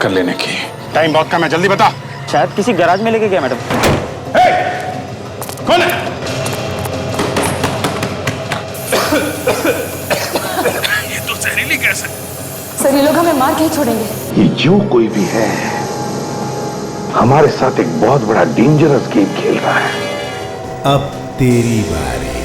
टक्कर लेने की। टाइम बहुत कम है, जल्दी बता। शायद किसी गैराज में लेके गया मैडम। कौन है? ये तो जहरीली गैस है। सर ये लोग हमें मार के ही छोड़ेंगे। ये जो कोई भी है हमारे साथ एक बहुत बड़ा डेंजरस गेम खेल रहा है। अब तेरी बारी है।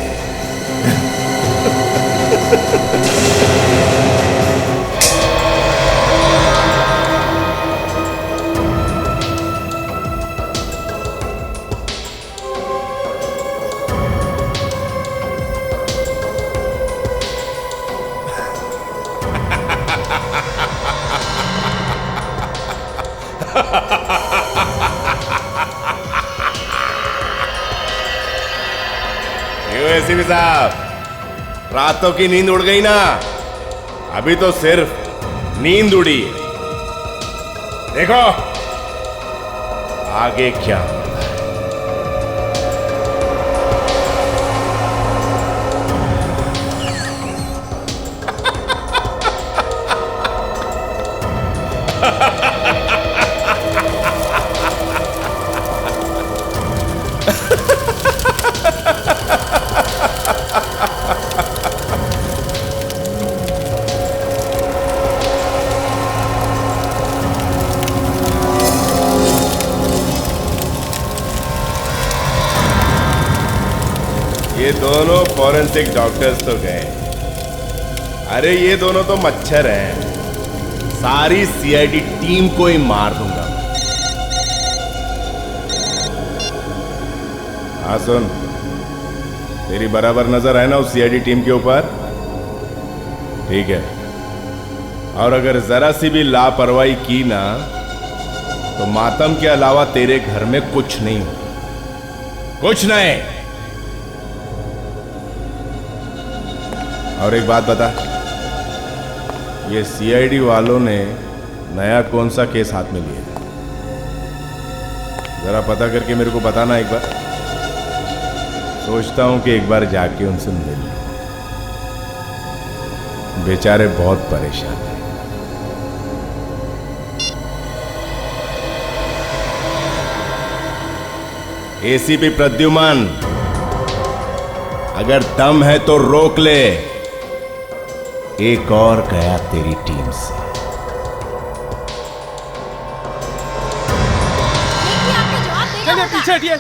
एसीपी साहब, रातों की नींद उड़ गई ना? अभी तो सिर्फ नींद उड़ी है। देखो आगे क्या होता है। ये दोनों फॉरेंसिक डॉक्टर्स तो गए। अरे ये दोनों तो मच्छर हैं। सारी सीआईडी टीम को ही मार दूंगा। हाँ सुन, तेरी बराबर नजर है ना उस सीआईडी टीम के ऊपर? ठीक है, और अगर जरा सी भी लापरवाही की ना तो मातम के अलावा तेरे घर में कुछ नहीं होगा, कुछ नहीं। और एक बात बता, ये सीआईडी वालों ने नया कौन सा केस हाथ में लिया? जरा पता करके मेरे को बताना एक बार। सोचता हूं कि एक बार जाके उनसे मिल लूं। बेचारे बहुत परेशान हैं। एसीपी प्रद्युमन, अगर दम है तो रोक ले। एक और गया तेरी टीम से। पीछे हटिए।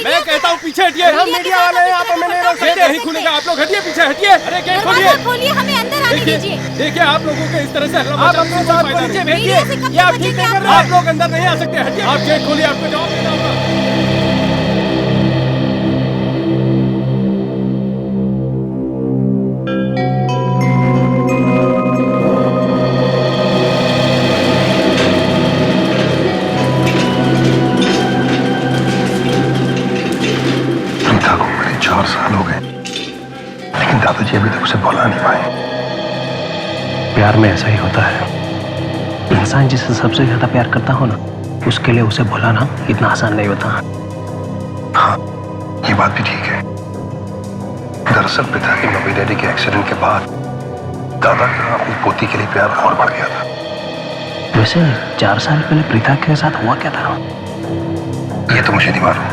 मैं कहता हूँ पीछे हटिए। हम मीडिया वाले हैं, आप हमें नहीं रोक सकते। नहीं खुलेगा, आप लोग हटिए, पीछे हटिए। अरे गेट खोलिए, हमें अंदर आने दीजिए। देखिए आप लोगों को इस तरह से आप अपने साथ को नीचे भेजिए। ये आप ठीक नहीं कर रहे। आप लोग अंदर नहीं आ सकते, हटिए। आप गेट खोलिए, आपको जवाब देना होगा। दादाजी अभी तक उसे भुला नहीं पाए। प्यार में ऐसा ही होता है, इंसान जिसे सबसे ज्यादा प्यार करता हो ना, उसके लिए उसे भुलाना इतना आसान नहीं होता। हाँ, ये बात भी ठीक है। दरअसल पिता की मम्मी डैडी के एक्सीडेंट के बाद दादा का अपनी पोती के लिए प्यार और बढ़ गया था। वैसे 4 साल पहले प्रीता के साथ हुआ क्या था? ये तो मुझे नहीं मालूम,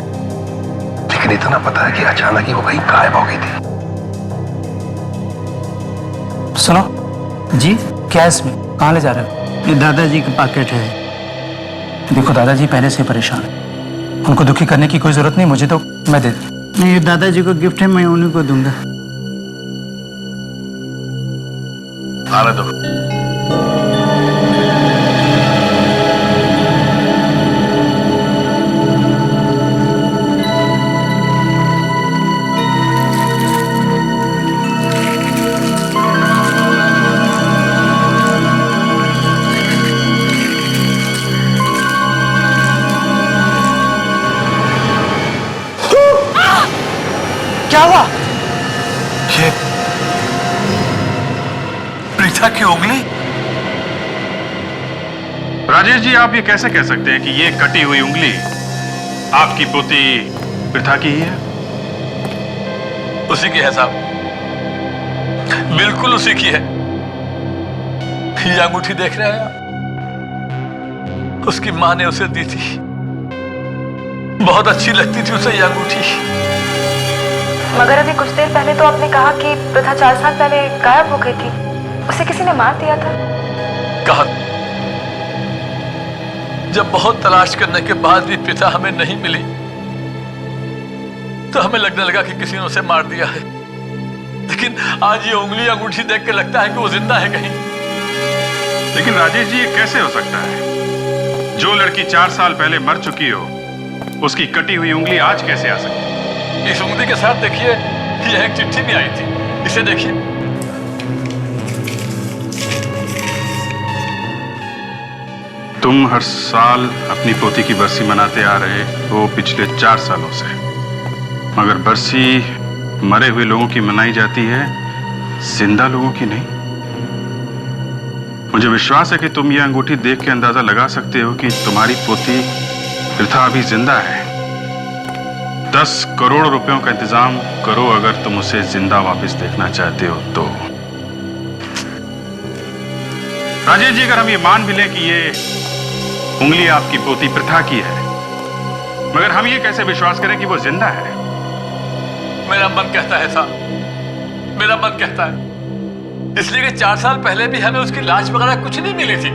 लेकिन इतना पता है कि अचानक ही वो कहीं गायब हो गई थी। सुनो जी, क्या है इसमें? कहाँ ले जा रहे हो? ये दादाजी का पैकेट है। देखो दादाजी पहले से परेशान है, उनको दुखी करने की कोई जरूरत नहीं, मुझे तो मैं दे दूं। नहीं, ये दादाजी को गिफ्ट है, मैं उन्हीं को दूंगा। आने दो। क्या हुआ? ये प्रीता की उंगली? राजेश जी, आप ये कैसे कह सकते हैं कि ये कटी हुई उंगली आपकी पोती प्रीता की ही है? उसी की है साहब, बिल्कुल उसी की है। ये अंगूठी देख रहे हैं आप? उसकी माँ ने उसे दी थी। बहुत अच्छी लगती थी उसे ये अंगूठी। मगर अभी कुछ देर पहले तो आपने कहा कि प्रथा 4 साल पहले गायब हो गई थी। उसे किसी ने मार दिया था। कहा जब बहुत तलाश करने के बाद भी पिता हमें नहीं मिली तो हमें लगने लगा कि किसी ने उसे मार दिया है। लेकिन आज ये उंगली अंगूठी देख के लगता है कि वो जिंदा है कहीं। लेकिन राजेश जी, ये कैसे हो सकता है? जो लड़की 4 साल पहले मर चुकी हो, उसकी कटी हुई उंगली आज कैसे आ सकती है? इस उंगली के साथ देखिए, यह एक चिट्ठी भी आई थी। इसे देखिए। तुम हर साल अपनी पोती की बरसी मनाते आ रहे हो पिछले 4 सालों से, मगर बरसी मरे हुए लोगों की मनाई जाती है, जिंदा लोगों की नहीं। मुझे विश्वास है कि तुम यह अंगूठी देख के अंदाजा लगा सकते हो कि तुम्हारी पोती प्रथा अभी जिंदा है। 10 करोड़ रुपयों का इंतजाम करो अगर तुम उसे जिंदा वापस देखना चाहते हो तो। राजेश जी, अगर हम ये मान भी लें कि ये उंगली आपकी पोती प्रथा की है, मगर हम ये कैसे विश्वास करें कि वो जिंदा है? मेरा मन कहता है साहब, मेरा मन कहता है इसलिए कि 4 साल पहले भी हमें उसकी लाश वगैरह कुछ नहीं मिली थी।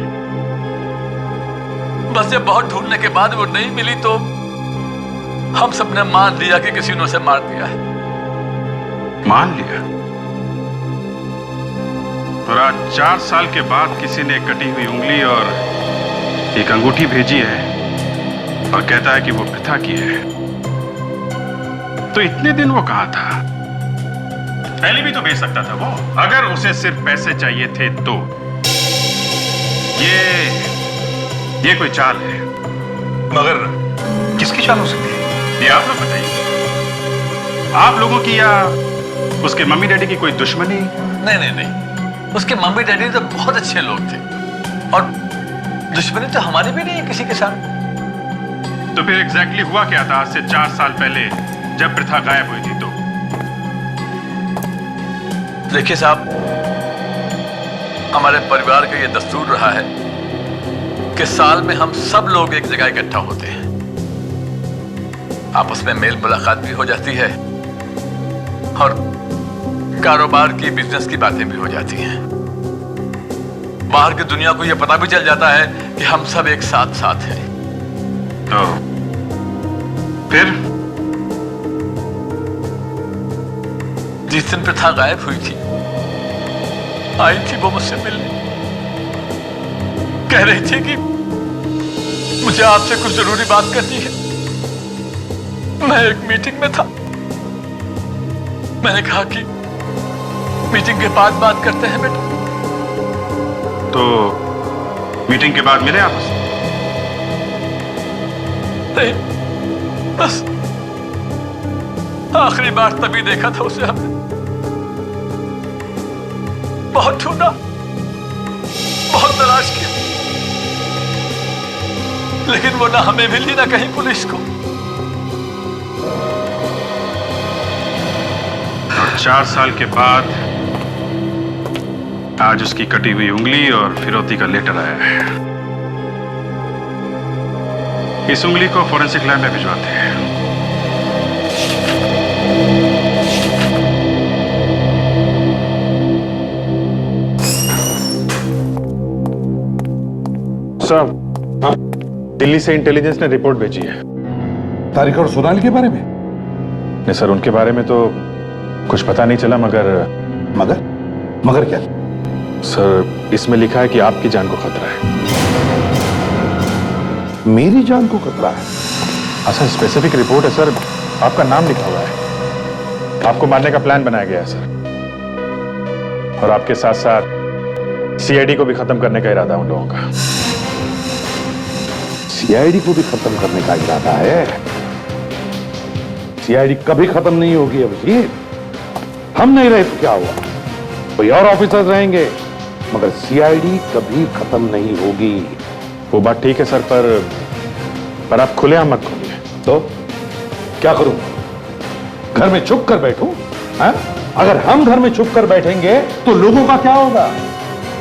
बस जब बहुत ढूंढने के बाद वो नहीं मिली तो हम सबने मान लिया कि किसी ने उसे मार दिया है। मान लिया? और आज 4 साल के बाद किसी ने कटी हुई उंगली और एक अंगूठी भेजी है और कहता है कि वो प्रथा की है। तो इतने दिन वो कहां था? पहले भी तो भेज सकता था वो, अगर उसे सिर्फ पैसे चाहिए थे तो। ये कोई चाल है। मगर किसकी चाल हो सकती है? ये आप लोग बताइए। आप लोगों की या उसके मम्मी डैडी की कोई दुश्मनी? नहीं, उसके मम्मी डैडी तो बहुत अच्छे लोग थे और दुश्मनी तो हमारी भी नहीं है किसी के साथ। तो फिर एग्जैक्टली हुआ क्या था आज से 4 साल पहले जब प्रथा गायब हुई थी? तो देखिए साहब, हमारे परिवार का ये दस्तूर रहा है कि साल में हम सब लोग एक जगह इकट्ठा होते हैं। आपस में मेल मुलाकात भी हो जाती है और कारोबार की, बिजनेस की बातें भी हो जाती हैं। बाहर की दुनिया को यह पता भी चल जाता है कि हम सब एक साथ हैं। तो फिर जिस दिन प्रथा गायब हुई थी, आई थी वो मुझसे मिलने। कह रही थी कि मुझे आपसे कुछ जरूरी बात करनी है। मैं एक मीटिंग में था। मैंने कहा कि मीटिंग के बाद बात करते हैं बेटा। तो मीटिंग के बाद मिले आप उससे? नहीं, बस आखिरी बार तभी देखा था उसे हमने। बहुत ढूंढा, बहुत तलाश किया, लेकिन वो ना हमें मिली ना कहीं पुलिस को। और 4 साल के बाद आज उसकी कटी हुई उंगली और फिरौती का लेटर आया है। इस उंगली को फोरेंसिक लैब में भिजवाते हैं। सर, दिल्ली से इंटेलिजेंस ने रिपोर्ट भेजी है। तारिक और सोनाली के बारे में? नहीं सर, उनके बारे में तो कुछ पता नहीं चला, मगर क्या? सर, इसमें लिखा है कि आपकी जान को खतरा है। मेरी जान को खतरा है? सर, स्पेसिफिक रिपोर्ट है सर, आपका नाम लिखा हुआ है। आपको मारने का प्लान बनाया गया है सर, और आपके साथ साथ सीआईडी को भी खत्म करने का इरादा उन लोगों का। सीआईडी को भी खत्म करने का इरादा है? सीआईडी कभी खत्म नहीं होगी अभिजीत। हम नहीं रहे तो क्या हुआ, कोई और ऑफिसर्स रहेंगे, मगर सीआईडी कभी खत्म नहीं होगी। वो बात ठीक है सर, पर आप खुलेआम मत खोलिए। तो क्या करूं? घर में छुप कर बैठूं? अगर हम घर में छुप कर बैठेंगे तो लोगों का क्या होगा?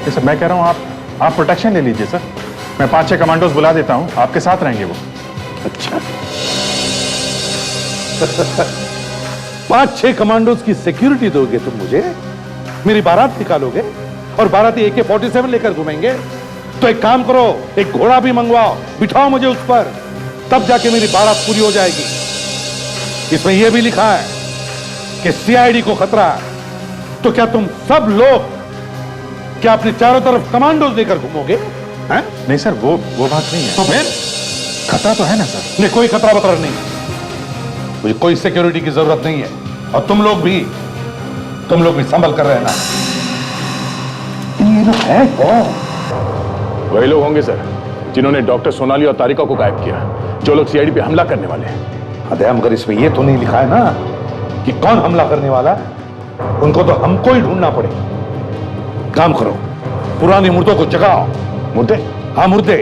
सर, मैं कह रहा हूं आप प्रोटेक्शन ले लीजिए सर। मैं 5-6 कमांडोज बुला देता हूं, आपके साथ रहेंगे वो। अच्छा 5-6 कमांडोज की सिक्योरिटी दोगे तुम मुझे? मेरी बारात निकालोगे और बाराती AK-47 लेकर घूमेंगे? तो एक काम करो, एक घोड़ा भी मंगवाओ, बिठाओ मुझे उस पर, तब जाके मेरी बारात पूरी हो जाएगी। इसमें यह भी लिखा है कि CID को खतरा है, तो क्या तुम सब लोग क्या अपने चारों तरफ कमांडोज लेकर घूमोगे? हैं? नहीं सर, वो बात नहीं है। तो फिर खतरा तो है ना सर? नहीं, कोई खतरा बतरा नहीं, मुझे कोई सिक्योरिटी की जरूरत नहीं है। और तुम लोग भी संभल कर रहना। ये लोग है कौन? वही लोग होंगे सर जिन्होंने डॉक्टर सोनाली और तारिका को गायब किया, जो लोग CID पे हमला करने वाले हैं। अरे मगर इसमें ये तो नहीं लिखा है ना कि कौन हमला करने वाला है। उनको तो हमको ही ढूंढना पड़ेगा। काम करो, पुरानी मुर्दों को जगाओ। मुर्दे? हाँ मुर्दे,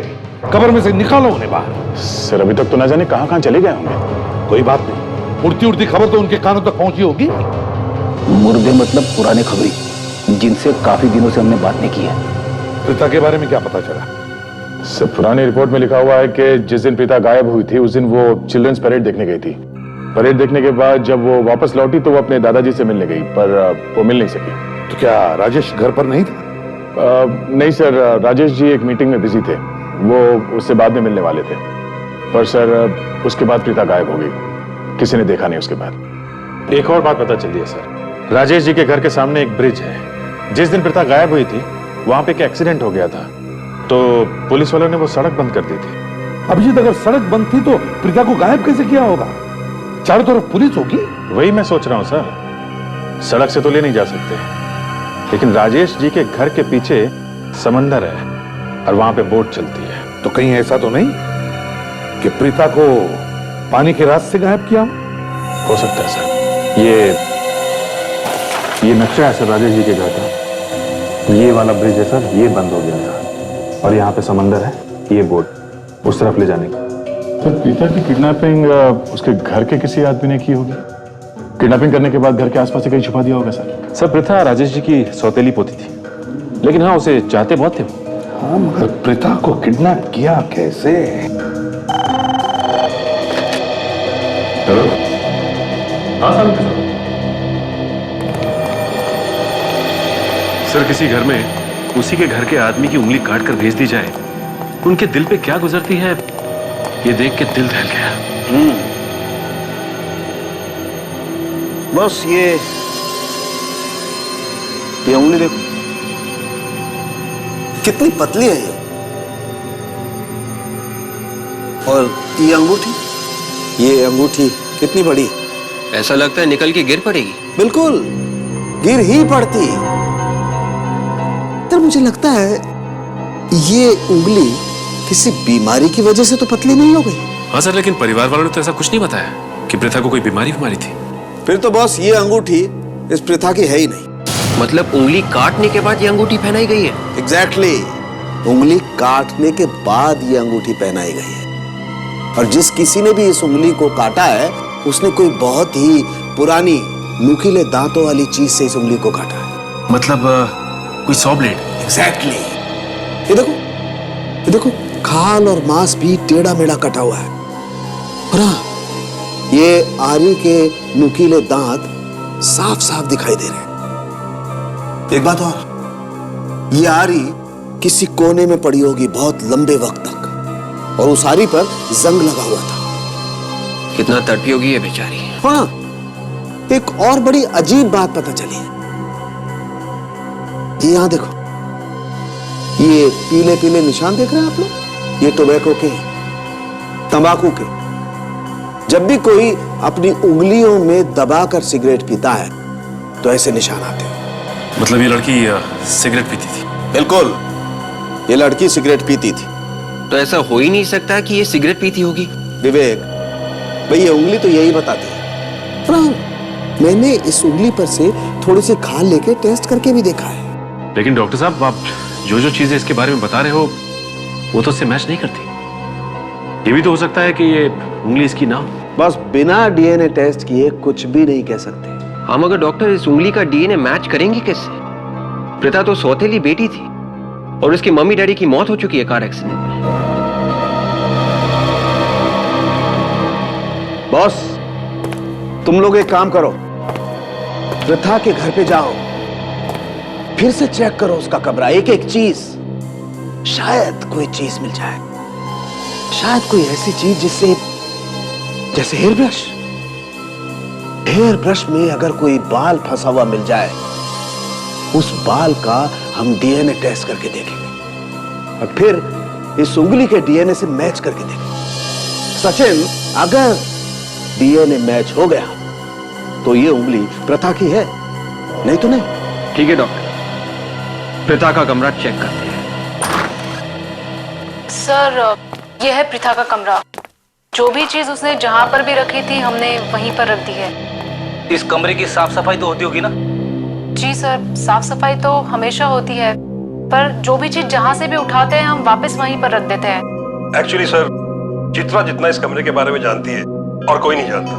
कब्र में से निकालो उन्हें बाहर। सर अभी तक तो ना जाने कहां कहां चले गए होंगे। कोई बात नहीं, उड़ती उड़ती खबर तो उनके कानों तक पहुंची होगी। मुर्दे मतलब पुराने खबरी, जिनसे काफी दिनों से हमने बात नहीं की है। प्रीता के बारे में क्या पता चला? सर पुरानी रिपोर्ट में लिखा हुआ है कि जिस दिन प्रीता गायब हुई थी उस दिन वो चिल्ड्रंस परेड देखने गई थी। परेड देखने के बाद जब वो वापस लौटी तो वो अपने दादाजी से मिलने गई, पर वो मिल नहीं सकी। तो क्या राजेश घर पर नहीं था? नहीं सर, राजेश जी एक मीटिंग में बिजी थे, वो उससे बाद में मिलने वाले थे। पर सर उसके बाद प्रीता गायब हो गई, किसी ने देखा नहीं उसके बाद। एक और बात पता चली है सर, राजेश जी के घर के सामने एक ब्रिज है। जिस दिन प्रीता गायब हुई थी वहां पे एक एक्सीडेंट हो गया था, तो पुलिस वालों ने वो सड़क बंद कर दी थी। अभिजीत, अगर सड़क बंद थी तो प्रीता को गायब कैसे किया होगा? चारों तरफ पुलिस होगी। वही मैं सोच रहा हूं सर, सड़क से तो ले नहीं जा सकते, लेकिन राजेश जी के घर के पीछे समंदर है और वहां पे बोट चलती है। तो कहीं ऐसा तो नहीं कि प्रीता को पानी के रास्ते गायब किया हो सकता है सर। ये नक्शा है सर राजेश जी के घर का। ये वाला ब्रिज है सर, ये बंद हो गया था और यहाँ पे समंदर है, ये बोट उस तरफ ले जाने का। सर प्रीता की किडनैपिंग उसके घर के किसी आदमी ने की होगी। किडनैपिंग करने के बाद घर के आसपास से कहीं छुपा दिया होगा सर। सर प्रीता राजेश जी की सौतेली पोती थी, लेकिन हाँ उसे चाहते बहुत थे। हाँ मगर प्रीता को किडनैप किया कैसे? चलो हाँ सर किसी घर में उसी के घर के आदमी की उंगली काट कर भेज दी जाए, उनके दिल पे क्या गुजरती है, ये देख के दिल दहल गया। बस ये उंगली देखो कितनी पतली है ये, और ये अंगूठी कितनी बड़ी। ऐसा लगता है निकल के गिर पड़ेगी। बिल्कुल गिर ही पड़ती। तो मुझे लगता है ये उंगली किसी बीमारी की वजह से तो पतली नहीं हो गई। हाँ सर, लेकिन परिवार वालों ने तो ऐसा कुछ नहीं बताया कि प्रीता को कोई बीमारी थी। फिर तो बॉस ये अंगूठी इस प्रीता की है ही नहीं। मतलब उंगली काटने के बाद ये अंगूठी पहनाई गई है? एग्जैक्टली, उंगली काटने के बाद ये अंगूठी पहनाई गई है। और जिस किसी ने भी इस उंगली को काटा है उसने कोई बहुत ही पुरानी नुकीले दांतों वाली चीज से इस उंगली को काटा है। मतलब कोई सॉ ब्लेड? एग्जैक्टली। ये देखो खाल और मांस भी टेढ़ा मेढ़ा कटा हुआ है। और हाँ, ये आरी के नुकीले दांत साफ साफ दिखाई दे रहे हैं। एक बात और, ये आरी किसी कोने में पड़ी होगी बहुत लंबे वक्त तक, और उस आरी पर जंग लगा हुआ था। कितना तड़पी होगी ये बेचारी। हाँ, एक और बड़ी अजीब बात पता चली है। ये यहां देखो, ये पीले पीले निशान देख रहे हैं आप लोग, ये टोबैको के, तंबाकू के। जब भी कोई अपनी उंगलियों में दबाकर सिगरेट पीता है तो ऐसे निशान आते हैं। मतलब ये लड़की सिगरेट पीती थी? बिल्कुल, ये लड़की सिगरेट पीती थी। तो ऐसा हो ही नहीं सकता कि ये सिगरेट पीती होगी। विवेक भाई, ये उंगली तो यही बताती है। मैंने इस उंगली पर से थोड़ी सी खाल लेके टेस्ट करके भी देखा है। लेकिन डॉक्टर साहब, आप जो चीजें इसके बारे में बता रहे हो वो तो उससे मैच नहीं करती। ये भी तो हो सकता है कि ये उंगली इसकी ना हो। बस बिना डीएनए टेस्ट किए कुछ भी नहीं कह सकते। हाँ, मगर डॉक्टर इस उंगली का डीएनए मैच करेंगे कैसे? प्रीता तो सौतेली बेटी थी, और उसकी मम्मी डैडी की मौत हो चुकी है कार एक्सीडेंट में। बॉस, तुम लोग एक काम करो, प्रथा के घर पे जाओ, फिर से चेक करो उसका कमरा, एक एक चीज, शायद कोई चीज मिल जाए, शायद कोई ऐसी चीज जिससे, जैसे हेयर ब्रश। हेयर ब्रश में अगर कोई बाल फंसा हुआ मिल जाए, उस बाल का हम डीएनए टेस्ट करके देखेंगे और फिर इस उंगली के डीएनए से मैच करके देखेंगे। सचिन, अगर डीएनए मैच हो गया तो ये उंगली प्रथा की है, नहीं तो नहीं। ठीक है डॉक्टर, प्रथा का कमरा चेक करते हैं। सर, यह है प्रथा का कमरा। जो भी चीज उसने जहां पर भी रखी थी हमने वहीं पर रख दी है। इस कमरे की साफ सफाई तो होती होगी ना? जी सर, साफ सफाई तो हमेशा होती है, पर जो भी चीज जहां से भी उठाते हैं हम वापस वहीं पर रख देते हैं। एक्चुअली सर, चित्रा जितना इस कमरे के बारे में जानती है और कोई नहीं जानता,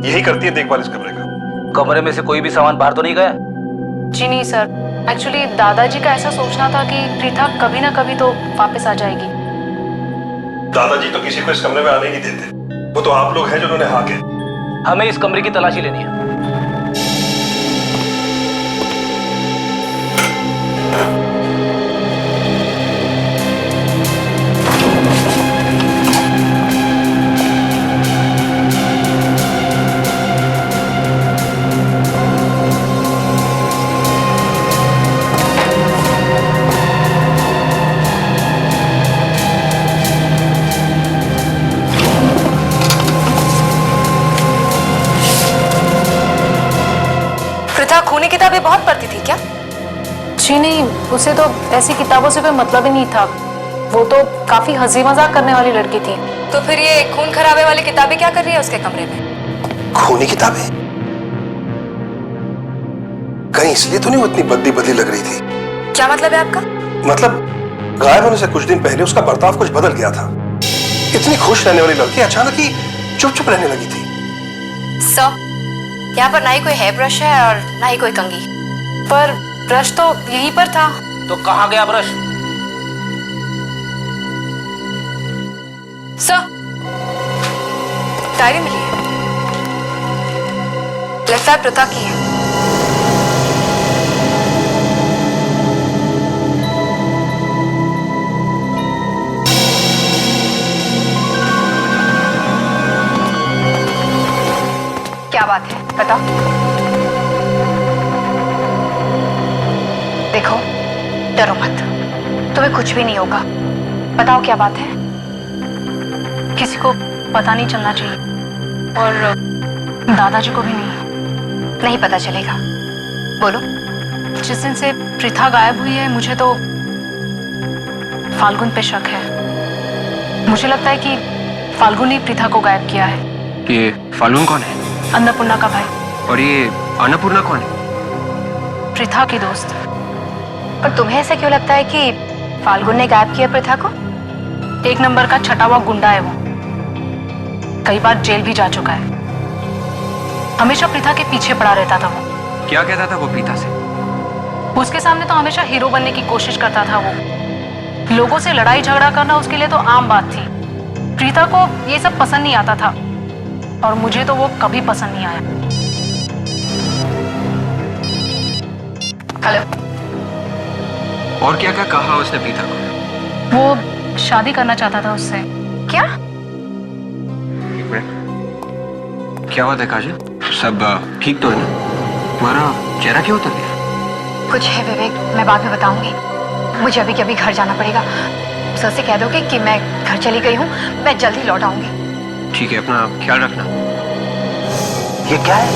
यही करती है देखभाल इस कमरे का। कमरे में से कोई भी सामान बाहर तो नहीं गया? जी नहीं सर, एक्चुअली दादाजी का ऐसा सोचना था कि प्रथा कभी ना कभी तो वापस आ जाएगी। दादाजी तो किसी को इस कमरे में आने नहीं देते, वो तो आप लोग हैं जिन्होंने हाके। हमें इस कमरे की तलाशी लेनी है। खूनी किताबें बहुत पढ़ती थी क्या? जी नहीं, उसे तो ऐसी किताबों से कोई मतलब ही नहीं था। वो तो काफी हंसी मजाक करने वाली लड़की थी। तो फिर ये खून खराबे वाली किताबें क्या कर रही है उसके कमरे में? खूनी किताबें? कहीं इसलिए तो नहीं वो इतनी बदली बदली लग रही थी? क्या मतलब है आपका? मतलब गायब होने से कुछ दिन पहले उसका बर्ताव कुछ बदल गया था। इतनी खुश रहने वाली लड़की अचानक ही चुप चुप रहने लगी थी। सर, यहाँ पर ना ही कोई हेयर ब्रश है और ना ही कोई कंघी, पर ब्रश तो यहीं पर था। तो कहाँ गया ब्रश? सर, डायरी मिली है, लगता है प्रथा की है। क्या बात है, बताओ। देखो, डरो मत, तुम्हें कुछ भी नहीं होगा। बताओ क्या बात है। किसी को पता नहीं चलना चाहिए और दादाजी को भी नहीं पता चलेगा। बोलो। जिस दिन से प्रथा गायब हुई है मुझे तो फाल्गुन पे शक है। मुझे लगता है कि फाल्गुन ने प्रथा को गायब किया है। ये फाल्गुन कौन है? अन्नपूर्णा का भाई। और ये अन्नपूर्णा कौन है? प्रथा की दोस्त। पर तुम्हें ऐसा क्यों लगता है कि फाल्गुन ने गायब किया प्रथा को? एक नंबर का छटा हुआ गुंडा है वो, कई बार जेल भी जा चुका है। हमेशा प्रथा के पीछे पड़ा रहता था वो। क्या कहता था वो प्रीता से? उसके सामने तो हमेशा हीरो बनने की कोशिश करता था वो। लोगों से लड़ाई झगड़ा करना उसके लिए तो आम बात थी। प्रीता को ये सब पसंद नहीं आता था और मुझे तो वो कभी पसंद नहीं आया। हेलो। और क्या क्या कहा उसने प्रीता को? वो शादी करना चाहता था उससे। क्या? क्या बात है काजल? सब ठीक तो है ना? तुम्हारा चेहरा क्यों उतर गया? कुछ है विवेक, मैं बाद में बताऊंगी। मुझे अभी के अभी घर जाना पड़ेगा। सर से कह दोगे कि मैं घर चली गई हूँ, मैं जल्दी लौट आऊंगी। ठीक है, अपना ख्याल रखना। ये क्या है?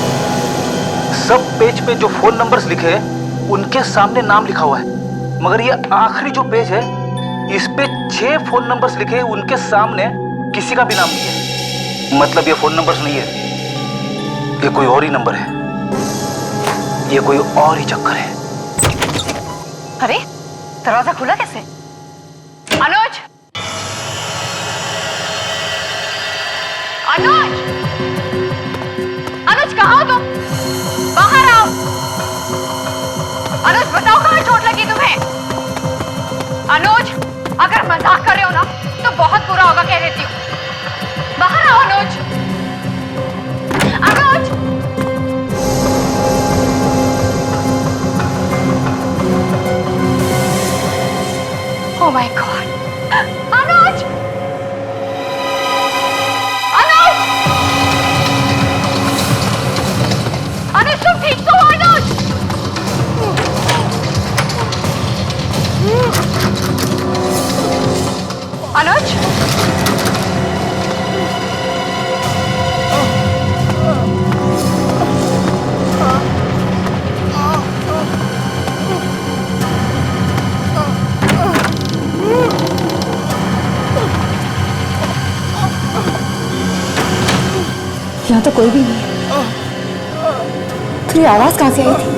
सब पेज पे जो फोन नंबर्स लिखे हैं उनके सामने नाम लिखा हुआ है, मगर ये आखिरी जो पेज है इस पे 6 फोन नंबर्स लिखे हैं, उनके सामने किसी का भी नाम नहीं है। मतलब ये फोन नंबर्स नहीं है, ये कोई और ही नंबर है, ये कोई और ही चक्कर है। अरे दरवाजा खुला कैसे? अनुज! अनुज! अनुज कहाँ हो तुम? बाहर आओ। अनुज बताओ कहाँ चोट लगी तुम्हें? Oh my God! अनुज! अनुज! अनुज तुम ठीक तो हो अनुज? अनुज? यहाँ तो कोई भी नहीं है। तो ये आवाज कहाँ से आई थी?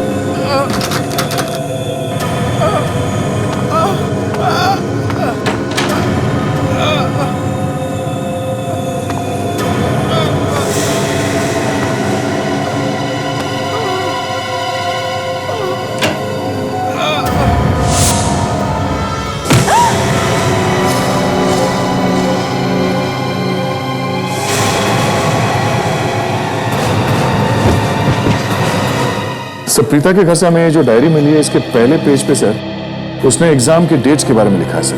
सर, प्रीता के घर से हमें जो डायरी मिली है, इसके पहले पेज पे सर उसने एग्जाम के डेट्स के बारे में लिखा है सर,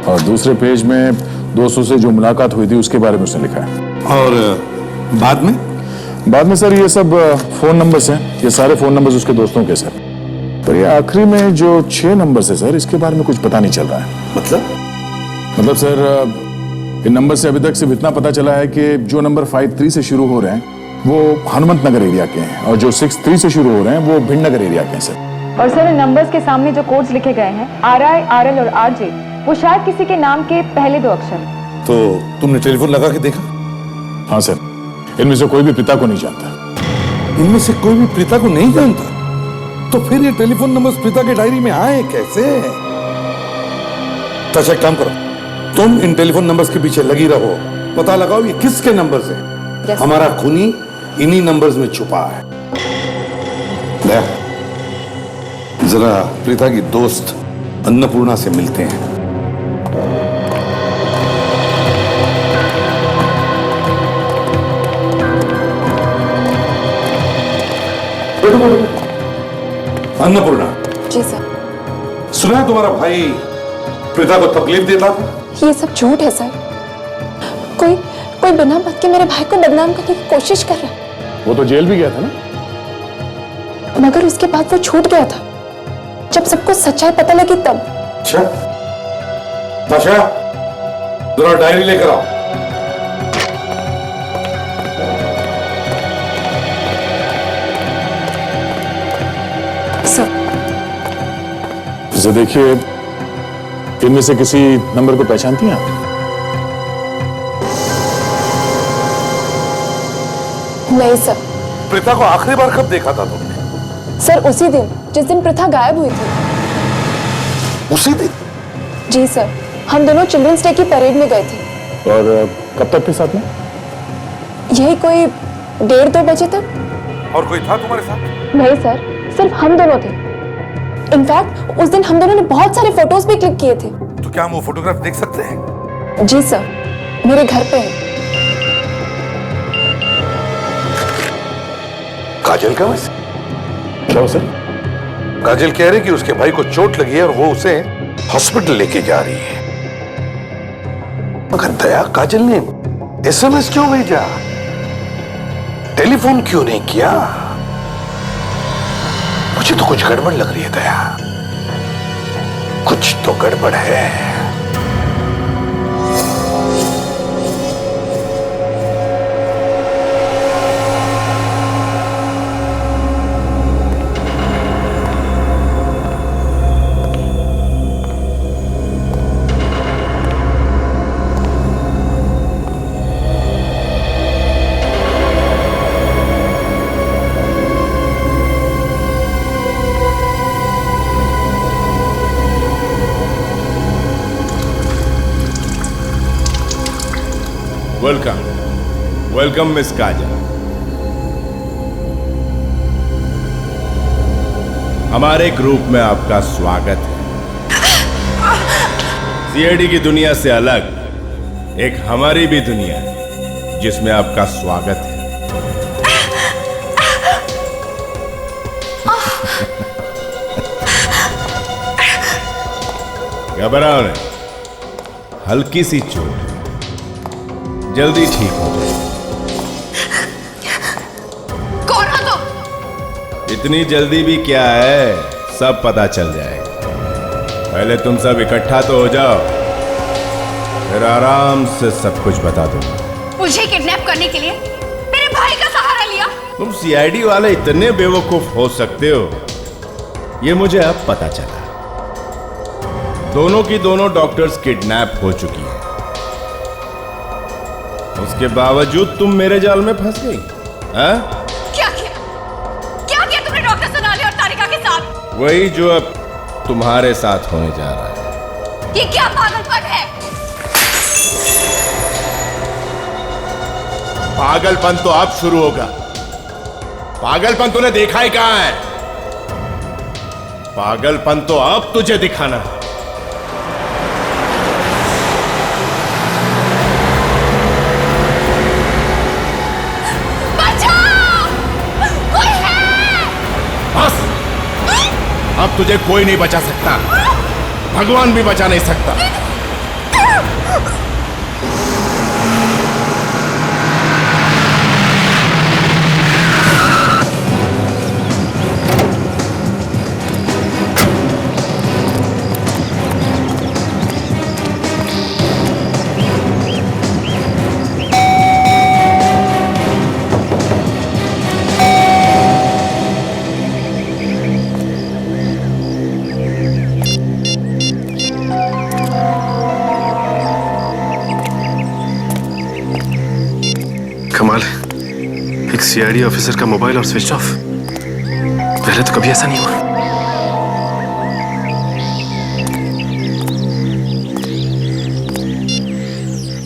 और दूसरे पेज में दोस्तों से जो मुलाकात हुई थी उसके बारे में उसने लिखा है। और बाद में सर ये सब फोन नंबर्स हैं, ये सारे फोन नंबर्स उसके दोस्तों के सर। पर ये आखिरी में जो 6 नंबर्स है सर, इसके बारे में कुछ पता नहीं चल रहा है। मतलब सर इन नंबर से अभी तक सिर्फ इतना पता चला है कि जो नंबर 53 से शुरू हो रहे हैं वो हनुमत नगर एरिया के हैं, और जो 63 से शुरू हो रहे हैं वो भिंडनगर एरिया के हैं सर। और सर इन नंबर्स के सामने जो कोड्स लिखे गए हैं RI, RL और RJ, वो शायद किसी के नाम के पहले 2 अक्षर। तो तुमने टेलीफोन लगा के देखा? हाँ सर, इनमें से कोई भी प्रीता को नहीं जानता। इनमें से कोई भी प्रीता को नहीं जानता? तो फिर ये टेलीफोन नंबर्स प्रीता के डायरी में आए कैसे? तो एक काम करो, तुम इन टेलीफोन नंबर्स के पीछे लगी रहो, पता लगाओ ये किसके नंबर्स हैं। हमारा खूनी इन्हीं नंबर्स में छुपा है। जरा प्रीता की दोस्त अन्नपूर्णा से मिलते हैं। अन्नपूर्णा जी सर। सुना है तुम्हारा भाई प्रीता को तकलीफ देता था? ये सब झूठ है सर। कोई बिना बात के मेरे भाई को बदनाम करने की कोशिश कर रहा है। वो तो जेल भी गया था ना? मगर उसके बाद वो छूट गया था, जब सबको सच्चाई पता लगी तब। अच्छा, ताशा जरा डायरी लेकर आओ। सर इसे देखिए, इनमें से किसी नंबर को पहचानती हैं आप? नहीं सर। प्रीता को आखिरी बार कब देखा था तुमने? सर उसी दिन जिस दिन प्रथा गायब हुई थी। उसी दिन? जी सर, हम दोनों चिल्ड्रंस डे की परेड में गए थे। और कब तक थे साथ में? यही कोई 1:30-2 बजे तक। और कोई था तुम्हारे साथ? नहीं सर, सिर्फ हम दोनों थे। इनफैक्ट उस दिन हम दोनों ने बहुत सारे फोटोज भी क्लिक किए थे। तो क्या हम वो फोटोग्राफ देख सकते हैं? जी सर, मेरे घर पे है। काजल का वैसे क्या हो सर? काजल कह रही कि उसके भाई को चोट लगी है और वो उसे हॉस्पिटल लेके जा रही है। मगर दया, काजल ने SMS क्यों भेजा? टेलीफोन क्यों नहीं किया? मुझे तो कुछ गड़बड़ लग रही है दया, कुछ तो गड़बड़ है। वेलकम मिस काजल। हमारे ग्रुप में आपका स्वागत है। CID की दुनिया से अलग एक हमारी भी दुनिया है जिसमें आपका स्वागत है। घबराओ नहीं, हल्की सी चोट, जल्दी ठीक हो जाए। कौन हो तुम? इतनी जल्दी भी क्या है, सब पता चल जाएगा। पहले तुम सब इकट्ठा तो हो जाओ, फिर आराम से सब कुछ बता दूंगा। मुझे किडनैप करने के लिए मेरे भाई का सहारा लिया। तुम सीआईडी वाले इतने बेवकूफ हो सकते हो, ये मुझे अब पता चला। दोनों की दोनों डॉक्टर्स किडनैप हो चुकी हैं। उसके बावजूद तुम मेरे जाल में फंस गई। क्या किया तुमने डॉक्टर सोनाली और तारिका के साथ? वही जो अब तुम्हारे साथ होने जा रहा है। ये क्या पागलपन है? पागलपन तो अब शुरू होगा। पागलपन तूने देखा ही कहां है? पागलपन तो अब तुझे दिखाना है। बस, अब तुझे कोई नहीं बचा सकता, भगवान भी बचा नहीं सकता। कमाल है, एक सीआईडी ऑफिसर का मोबाइल और स्विच ऑफ। पहले तो कभी ऐसा नहीं हुआ।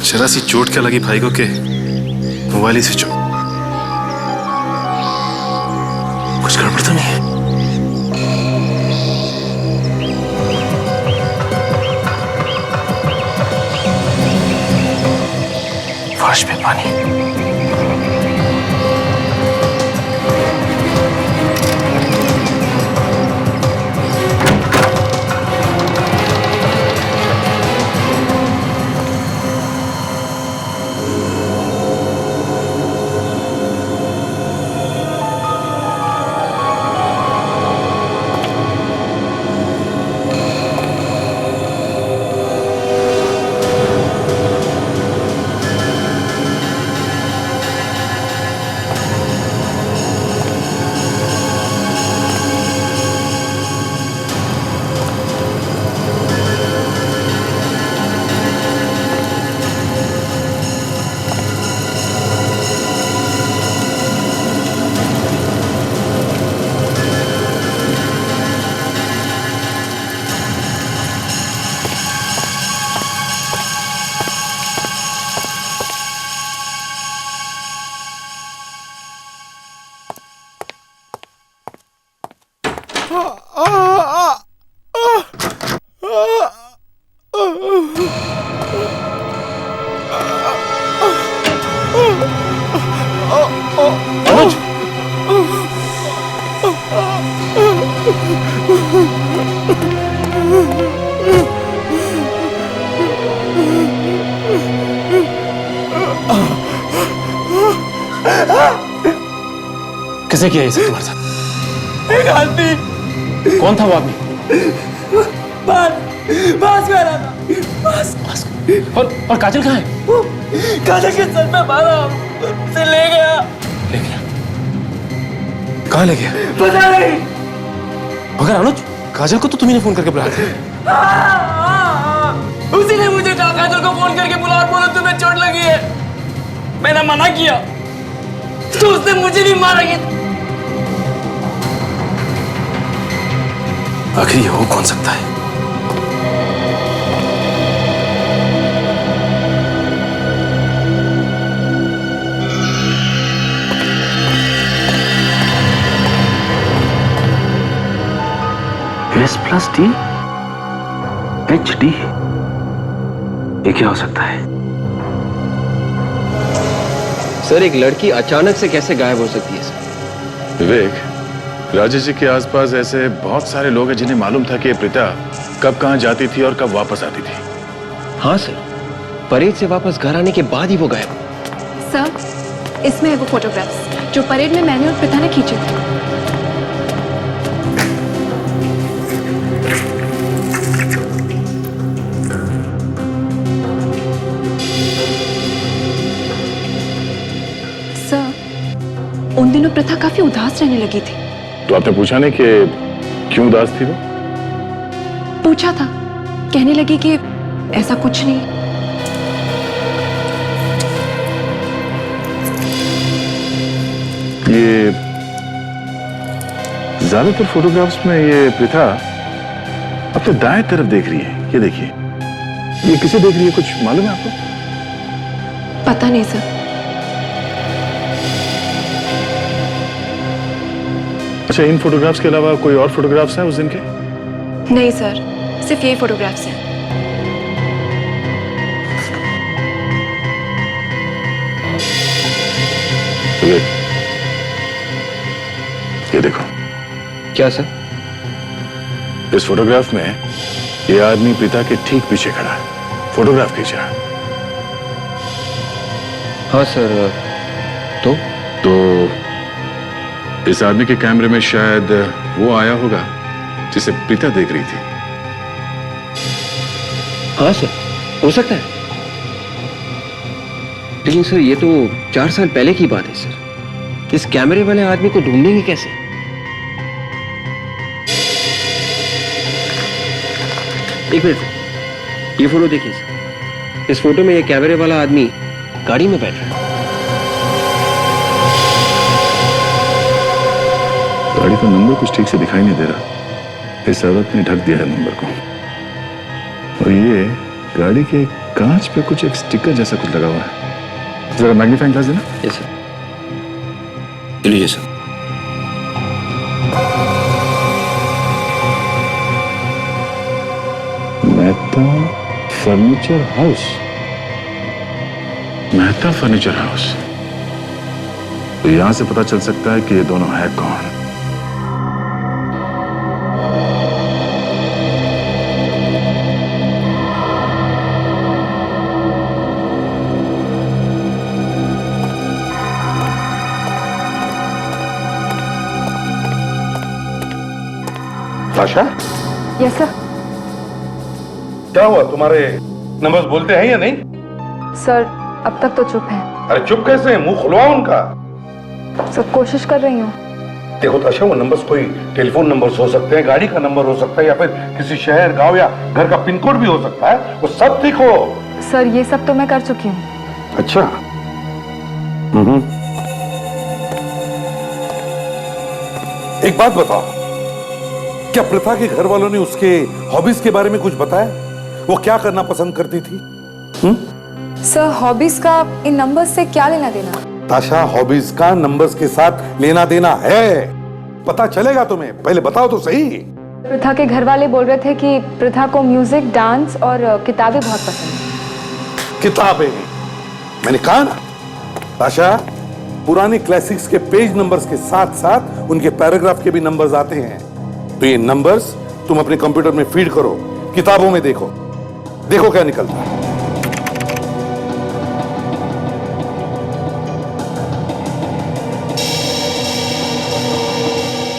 जरा सी चोट क्या लगी भाई को के मोबाइल ही स्विच ऑफ। कुछ गड़बड़ तो नहीं है? फर्श पे पानी। किसने किया ये सब तुम्हारे साथ? एक आदमी। कौन था वो आदमी? बास में आ रहा था। बास। और काजल कहाँ है? काजल के सर पे मारा, उसे ले गया। ले गया? कहाँ ले गया? पता नहीं। मगर अनुज, काजल को तो तुम्ही ने फोन करके बुलाया था। उसी ने मुझे कहा काजल को फोन करके बुला और बोला तुम्हें चोट लगी है। मैंने मना किया तो उसने मुझे भी मारा। आखिर ये हो कौन सकता है? S+D HD, ये क्या हो सकता है? सर, एक लड़की अचानक से कैसे गायब हो सकती है सर? विवेक, राजेश जी के आसपास ऐसे बहुत सारे लोग हैं जिन्हें मालूम था कि प्रीता कब कहां जाती थी और कब वापस आती थी? हाँ सर, परेड से वापस घर आने के बाद ही वो गायब। सर, इसमें है वो फोटोग्राफ्स जो परेड में मैंने और प्रथा ने खींचे थे। सर, उन दिनों प्रथा काफी उदास रहने लगी थी। तो आपने पूछा नहीं कि क्यों उदास थी वो? पूछा था, कहने लगी कि ऐसा कुछ नहीं। ये ज्यादातर फोटोग्राफ्स में ये प्रथा अपने दाएं तरफ देख रही है। ये देखिए, ये किसे देख रही है, कुछ मालूम है आपको? पता नहीं सर। अच्छा, इन फोटोग्राफ्स के अलावा कोई और फोटोग्राफ्स हैं उस दिन के? नहीं सर, सिर्फ ये फोटोग्राफ्स हैं। ये देखो। क्या सर? इस फोटोग्राफ में ये आदमी पिता के ठीक पीछे खड़ा है। फोटोग्राफ खींचा। हाँ सर। तो इस आदमी के कैमरे में शायद वो आया होगा जिसे प्रीता देख रही थी। हाँ सर, हो सकता है। लेकिन सर, ये तो 4 साल पहले की बात है सर। इस कैमरे वाले आदमी को ढूंढेंगे कैसे? एक मिनट, ये फोटो देखिए सर। इस फोटो में ये कैमरे वाला आदमी गाड़ी में बैठ रहा है। गाड़ी का नंबर कुछ ठीक से दिखाई नहीं दे रहा। इस औरत ने ढक दिया है नंबर को। और ये गाड़ी के कांच पे कुछ एक स्टिकर जैसा कुछ लगा हुआ है। जरा मैग्नीफाइंग ग्लास देना। Yes sir. लीजिए sir. Mehta furniture house. Mehta furniture house. तो यहां से पता चल सकता है कि ये दोनों है कौन। ताशा? Yes sir. क्या हुआ, तुम्हारे नंबर्स बोलते हैं या नहीं? सर, अब तक तो चुप है। अरे चुप कैसे, मुंह खुलवाओ उनका। सर, कोशिश कर रही हूँ। देखो ताशा, वो नंबर्स कोई टेलीफोन नंबर्स हो सकते हैं, गाड़ी का नंबर हो सकता है, या फिर किसी शहर, गांव या घर का पिन कोड भी हो सकता है। वो सब ठीक हो। सर, ये सब तो मैं कर चुकी हूँ। अच्छा। एक बात बताओ, क्या प्रथा के घर वालों ने उसके हॉबीज के बारे में कुछ बताया? वो क्या करना पसंद करती थी? सर, हॉबीज का इन नंबर्स से क्या लेना देना? ताशा, हॉबीज का नंबर्स के साथ लेना देना है। पता चलेगा तुम्हें, पहले बताओ तो सही। प्रथा के घर वाले बोल रहे थे कि प्रथा को म्यूजिक, डांस और किताबें बहुत पसंद है। किताबें? मैंने कहा ना ताशा, पुराने क्लासिक्स के पेज नंबर्स के साथ साथ उनके पैराग्राफ के भी नंबर्स आते हैं। तो ये नंबर्स तुम अपने कंप्यूटर में फीड करो, किताबों में देखो, देखो क्या निकलता है।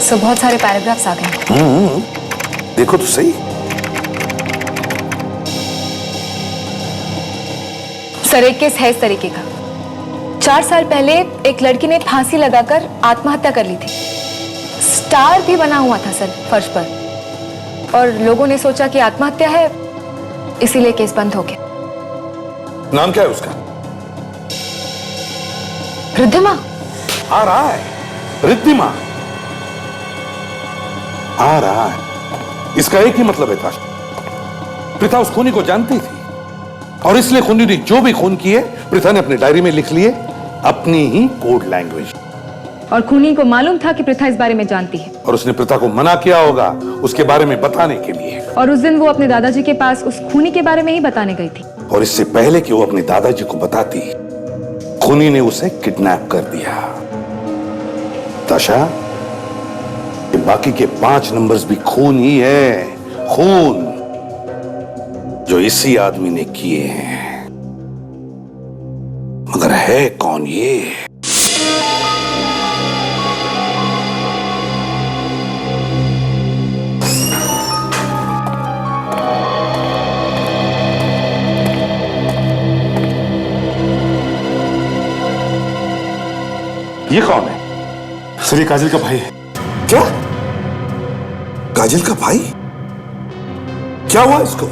सो बहुत सारे पैराग्राफ्स आ गए। देखो तो सही। सर, एक केस है इस तरीके का। 4 साल पहले एक लड़की ने फांसी लगाकर आत्महत्या कर ली थी। स्टार भी बना हुआ था सर फर्श पर, और लोगों ने सोचा कि आत्महत्या है, इसीलिए केस बंद हो गया। नाम क्या है उसका? रिद्धिमा। आ रहा है, रिद्धिमा आ रहा है। इसका एक ही मतलब है ताशा, प्रथा उस खूनी को जानती थी और इसलिए खूनी ने जो भी खून किए प्रथा ने अपनी डायरी में लिख लिए, अपनी ही कोड लैंग्वेज। और खूनी को मालूम था कि प्रथा इस बारे में जानती है, और उसने प्रथा को मना किया होगा उसके बारे में बताने के लिए। और उस दिन वो अपने दादाजी के पास उस खूनी के बारे में ही बताने गई थी। और इससे पहले कि वो अपने दादाजी को बताती, खूनी ने उसे किडनैप कर दिया। ताशा, ये बाकी के 5 नंबर्स भी खून ही है, खून। जो इसी आदमी ने किए हैं, मगर है कौन ये? ये कौन है? सर ये काजल का भाई है। क्या? काजल का भाई? क्या हुआ इसको?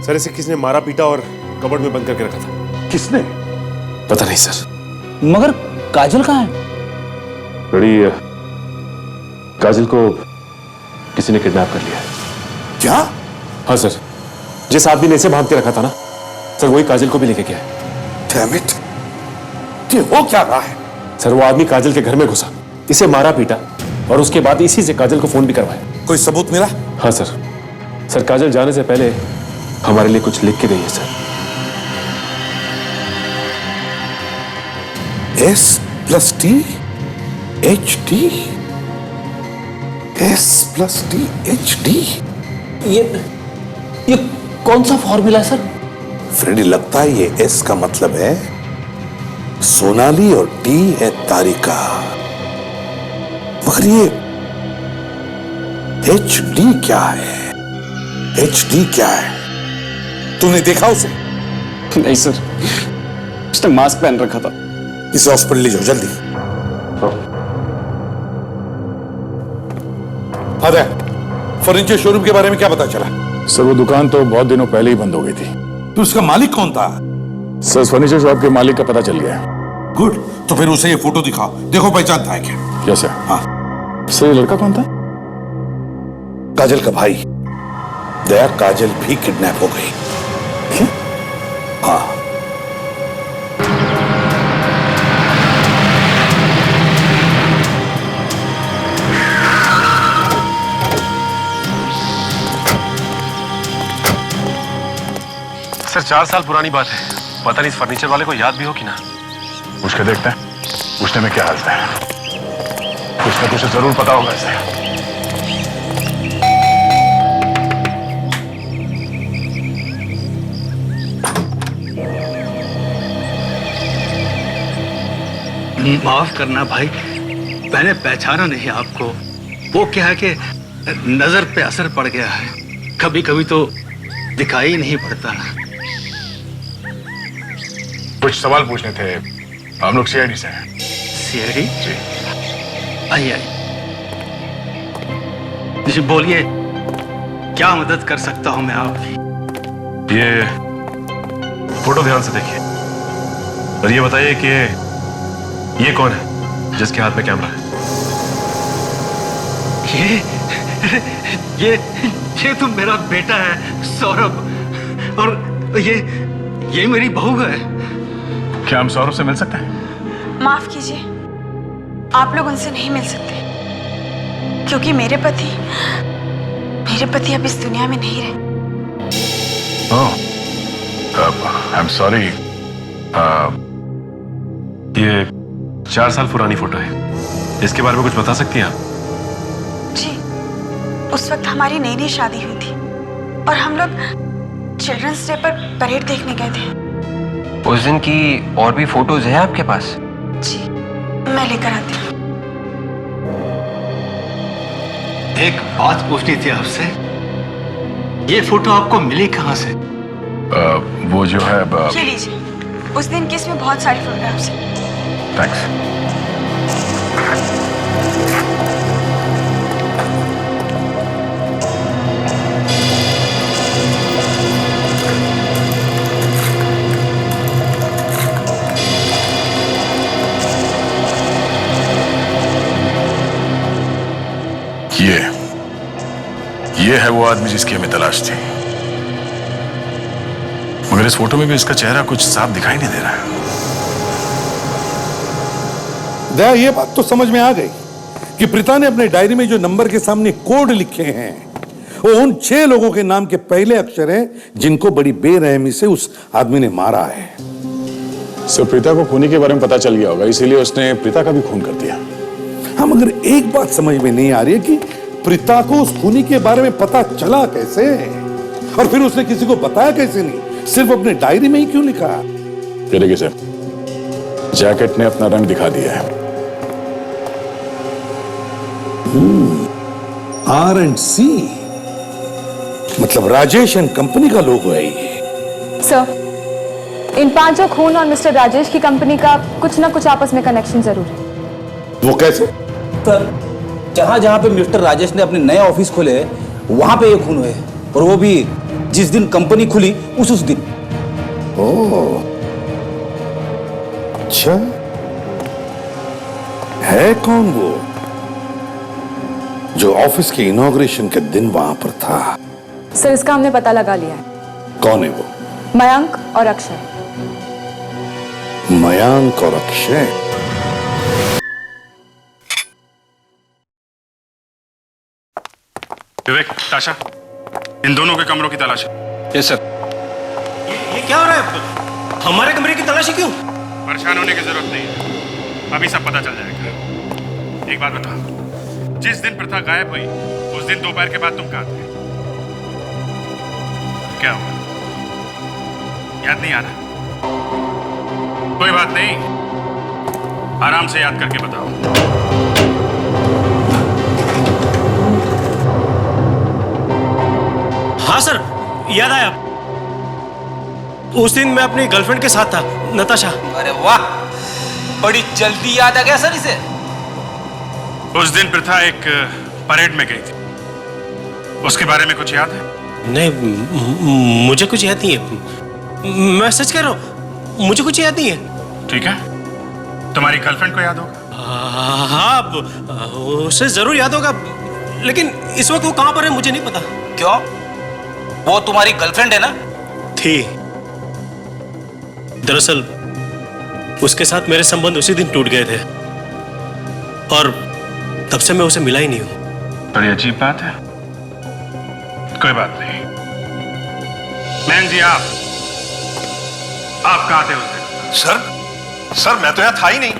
सर इसे किसने मारा पीटा और कबर्ड में बंद करके रखा था। किसने? पता नहीं सर। मगर काजल कहाँ है? बड़ी काजल को किसी ने किडनैप कर लिया है। क्या? हाँ सर, जिस आदमी ने इसे बांध के रखा था ना सर, वही काजल को भी लेके गया है। Damn it! ये हो क्या रहा है? सर वो आदमी काजल के घर में घुसा, इसे मारा पीटा और उसके बाद इसी से काजल को फोन भी करवाया। कोई सबूत मिला? हाँ सर। सर काजल जाने से पहले हमारे लिए कुछ लिख के गई है sir. S+T HD S+T HD ये कौन सा फॉर्मूला है सर? फ्रेडी, लगता है ये S का मतलब है सोनाली और T है तारिका, मगर ये HD क्या है? HD क्या है? तूने देखा उसे? नहीं सर, उसने मास्क पहन रखा था। इसे हॉस्पिटल ले जाओ जल्दी। अरे फर्नीचर शोरूम के बारे में क्या पता चला? सर वो दुकान तो बहुत दिनों पहले ही बंद हो गई थी। तो उसका मालिक कौन था? सर फर्नीचर शॉप के मालिक का पता चल गया। गुड, तो फिर उसे ये फोटो दिखाओ, देखो पहचानता है क्या? Yes sir. हाँ सर ये लड़का कौन था? काजल का भाई। दया, काजल भी किडनैप हो गई। क्या? हाँ। सर 4 साल पुरानी बात है, पता नहीं इस फर्नीचर वाले को याद भी हो कि ना। पूछ के देखते हैं, पूछने में क्या हाल है। कुछ ना कुछ जरूर पता होगा इसे। माफ करना भाई, मैंने पहचाना नहीं आपको। वो क्या है कि नजर पे असर पड़ गया है, कभी कभी तो दिखाई नहीं पड़ता। कुछ सवाल पूछने थे, हम लोग सीआईडी से हैं। सीआईडी? जी। आइए जी, बोलिए क्या मदद कर सकता हूं मैं आपकी? ये फोटो ध्यान से देखिए और ये बताइए कि ये कौन है जिसके हाथ में कैमरा है? ये तो मेरा बेटा है सौरभ, और ये मेरी बहू है। क्या हम सौरभ से मिल सकते हैं? माफ कीजिए, आप लोग उनसे नहीं मिल सकते क्योंकि मेरे पति अब इस दुनिया में नहीं रहे। I am sorry. ये 4 साल पुरानी फोटो है, इसके बारे में कुछ बता सकती हैं आप? जी, उस वक्त हमारी नई नई शादी हुई थी और हम लोग चिल्ड्रंस डे पर परेड देखने गए थे। उस दिन की और भी फोटोज हैं आपके पास? जी, मैं लेकर आती हूँ। एक बात पूछनी थी आपसे, ये फोटो आपको मिली कहाँ से? वो जो है ये लीजिए, उस दिन की इसमें बहुत सारी फोटोग्राफ्स हैं। थैंक्स। ये है वो आदमी जिसकी हमें तलाश थी, मगर इस फोटो में भी इसका चेहरा कुछ साफ दिखाई नहीं दे रहा है। दया, ये बात तो समझ में आ गई कि प्रीता ने अपने डायरी में जो नंबर के सामने कोड लिखे हैं वो उन 6 लोगों के नाम के पहले अक्षर हैं जिनको बड़ी बेरहमी से उस आदमी ने मारा है। सर प्रीता को खूनी के बारे में पता चल गया होगा, इसीलिए उसने प्रीता का भी खून कर दिया। हाँ, मगर एक बात समझ में नहीं आ रही है कि प्रीता को उस खूनी के बारे में पता चला कैसे? और फिर उसने किसी को बताया कैसे नहीं? सिर्फ अपने डायरी में ही क्यों लिखा? ये देखिए सर, जैकेट ने अपना रंग दिखा दिया है। R&C, मतलब राजेश एंड कंपनी का लोगो है ये। सर, इन पांचों खून और मिस्टर राजेश की कंपनी का कुछ ना कुछ आपस में कनेक्शन जरूर है। वो कैसे? सर, जहां जहां पे मिस्टर राजेश ने अपने नए ऑफिस खोले वहां पे ये खून हुए, और वो भी जिस दिन कंपनी खुली उस दिन। ओह, अच्छा, है कौन वो जो ऑफिस के इनॉग्रेशन के दिन वहां पर था? सर, इसका हमने पता लगा लिया है। कौन है वो? मयंक और अक्षय। मयंक और अक्षय? विवेक, ताशा, इन दोनों के कमरों की तलाशी। Yes sir. ये क्या हो रहा है? हमारे कमरे की तलाशी क्यों? परेशान होने की जरूरत नहीं है, अभी सब पता चल जाएगा। एक बात बता, जिस दिन प्रथा गायब हुई उस दिन दोपहर के बाद तुम कहां थे? क्या हुआ? याद नहीं आ रहा? कोई बात नहीं, आराम से याद करके बताओ। हाँ सर, याद आया। उस दिन मैं अपनी गर्लफ्रेंड के साथ था, नताशा। अरे वाह, बड़ी जल्दी याद आ गया सर इसे। उस दिन प्रथा एक परेड में गई थी, उसके बारे में कुछ याद है? नहीं, मुझे कुछ याद नहीं है। मैं सच कह रहा हूँ, मुझे कुछ याद नहीं है। ठीक है, तुम्हारी गर्लफ्रेंड को याद होगा? हाँ, उसे जरूर याद होगा, लेकिन इस वक्त वो कहाँ पर है मुझे नहीं पता। क्यों? वो तुम्हारी गर्लफ्रेंड है ना? थी। दरअसल उसके साथ मेरे संबंध उसी दिन टूट गए थे, और तब से मैं उसे मिला ही नहीं हूं। बड़ी अजीब बात है। कोई बात नहीं। मैन जी, आप कहां थे उस दिन? सर, मैं तो यहां था ही नहीं।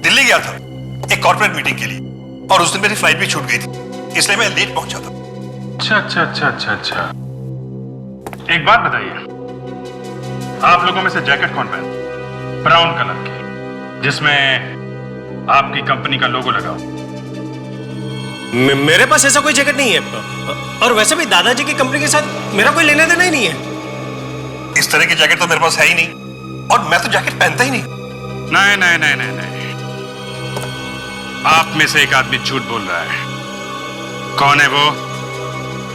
दिल्ली गया था एक कॉर्पोरेट मीटिंग के लिए, और उस दिन मेरी फ्लाइट भी छूट गई थी, इसलिए मैं लेट पहुंचा था। अच्छा। एक बात बताइए, आप लोगों में से जैकेट कौन पहनता? ब्राउन कलर की, जिसमें आपकी कंपनी का लोगो लगा हो। मेरे पास ऐसा कोई जैकेट नहीं है, और वैसे भी दादाजी की कंपनी के साथ मेरा कोई लेना देना ही नहीं है। इस तरह की जैकेट तो मेरे पास है ही नहीं, और मैं तो जैकेट पहनता ही नहीं। नहीं, आप में से एक आदमी झूठ बोल रहा है। कौन है वो?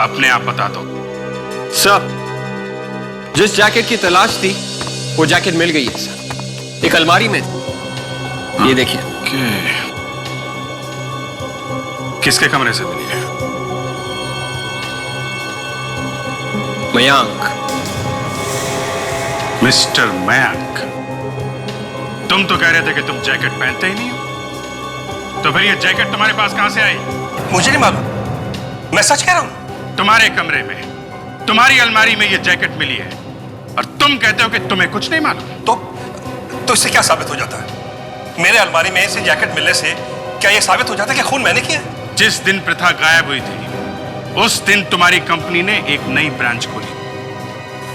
अपने आप बता दो। सर, जिस जैकेट की तलाश थी वो जैकेट मिल गई है सर, एक अलमारी में। ये देखिए। किसके कमरे से मिली है? मयंक। मिस्टर मयंक, तुम तो कह रहे थे कि तुम जैकेट पहनते ही नहीं हो, तो फिर ये जैकेट तुम्हारे पास कहां से आई? मुझे नहीं मालूम, मैं सच कह रहा हूं। तुम्हारे कमरे में, तुम्हारी अलमारी में ये जैकेट मिली है, और तुम कहते हो कि तुम्हें कुछ नहीं मालूम। तो इससे क्या साबित हो जाता है? मेरे अलमारी में से जैकेट मिलने से क्या यह साबित हो जाता है कि खून मैंने किया? जिस दिन प्रथा गायब हुई थी उस दिन तुम्हारी कंपनी ने एक नई ब्रांच खोली।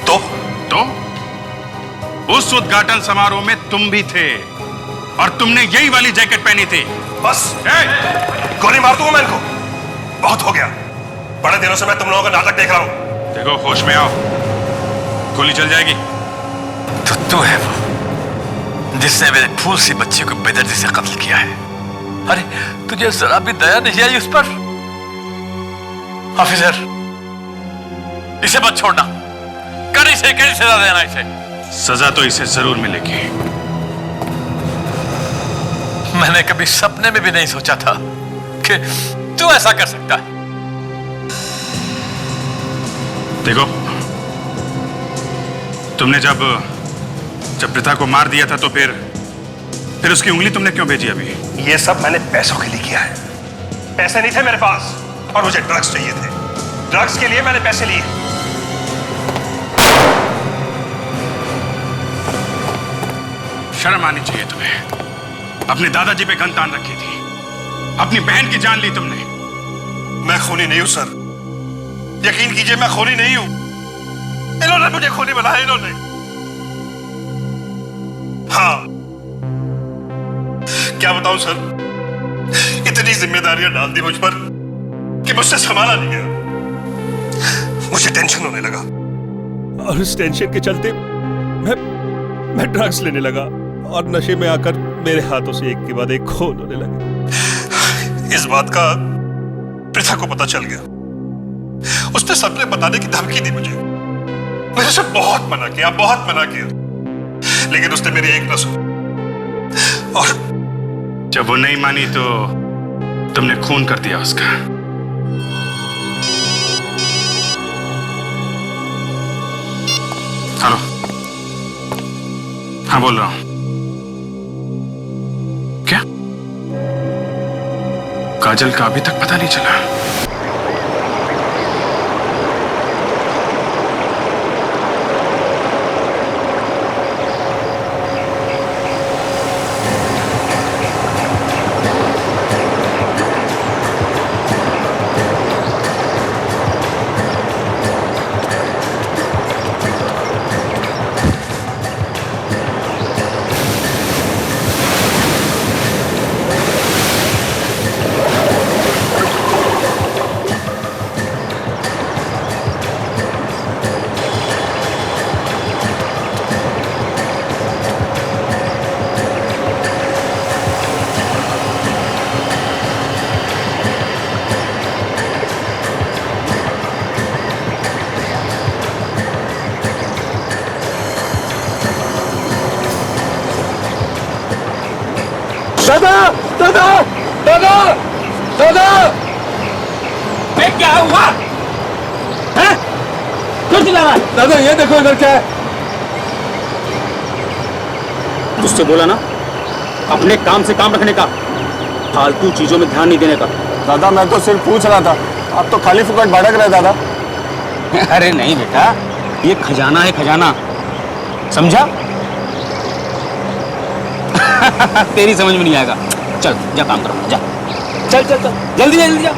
तो उस उद्घाटन समारोह में तुम भी थे, और तुमने यही वाली जैकेट पहनी थी। बस गोली मार दूंगा मैं इनको। बहुत हो गया, बड़े दिनों से मैं तुम लोगों का नाटक देख रहा हूं। देखो, होश में आओ, गोली चल जाएगी। तो तू है वो जिसने मेरे फूल सी बच्ची को बेदर्दी से कत्ल किया है। अरे तुझे जरा भी दया नहीं आई उस पर? ऑफिसर, इसे मत छोड़ना, कड़ी से कड़ी सजा देना इसे। सजा तो इसे जरूर मिलेगी। मैंने कभी सपने में भी नहीं सोचा था कि तू ऐसा कर सकता है। देखो, तुमने जब प्रथा को मार दिया था तो फिर उसकी उंगली तुमने क्यों भेजी अभी? ये सब मैंने पैसों के लिए किया है। पैसे नहीं थे मेरे पास, और मुझे ड्रग्स चाहिए थे। ड्रग्स के लिए मैंने पैसे लिए। शर्म आनी चाहिए तुम्हें। अपने दादाजी पे गन तान रखी थी, अपनी बहन की जान ली तुमने। मैं खूनी नहीं हूं सर, यकीन कीजिए मैं खूनी नहीं हूं। इन्होंने मुझे खूनी बनाया, इन्होंने। हाँ, क्या बताऊं सर, इतनी जिम्मेदारियां डाल दी मुझ पर कि मुझसे संभाला नहीं गया। मुझे टेंशन होने लगा और उस टेंशन के चलते मैं ड्रग्स लेने लगा और नशे में आकर मेरे हाथों से एक के बाद एक खून होने लगे। इस बात का पृथा को पता चल गया। उसने सपने बताने की धमकी दी मुझे। मैंने उसे बहुत मना किया, लेकिन उसने मेरी एक न सुनी। और जब वो नहीं मानी तो तुमने खून कर दिया उसका। हेलो, हाँ बोल रहा हूं। क्या काजल का अभी तक पता नहीं चला? दादा दादा दादा दादा, क्या हुआ? हैं? क्यों चिल्ला रहा है? दादा ये देखो इधर क्या है। उससे बोला ना अपने काम से काम रखने का, फालतू चीजों में ध्यान नहीं देने का। दादा मैं तो सिर्फ पूछ रहा था, आप तो खाली फुकट भड़क रहे दादा। अरे नहीं बेटा, ये खजाना है, खजाना, समझा? तेरी समझ में नहीं आएगा। चल जा काम करो, जा, चल चल चल, जल्दी जल्दी जा।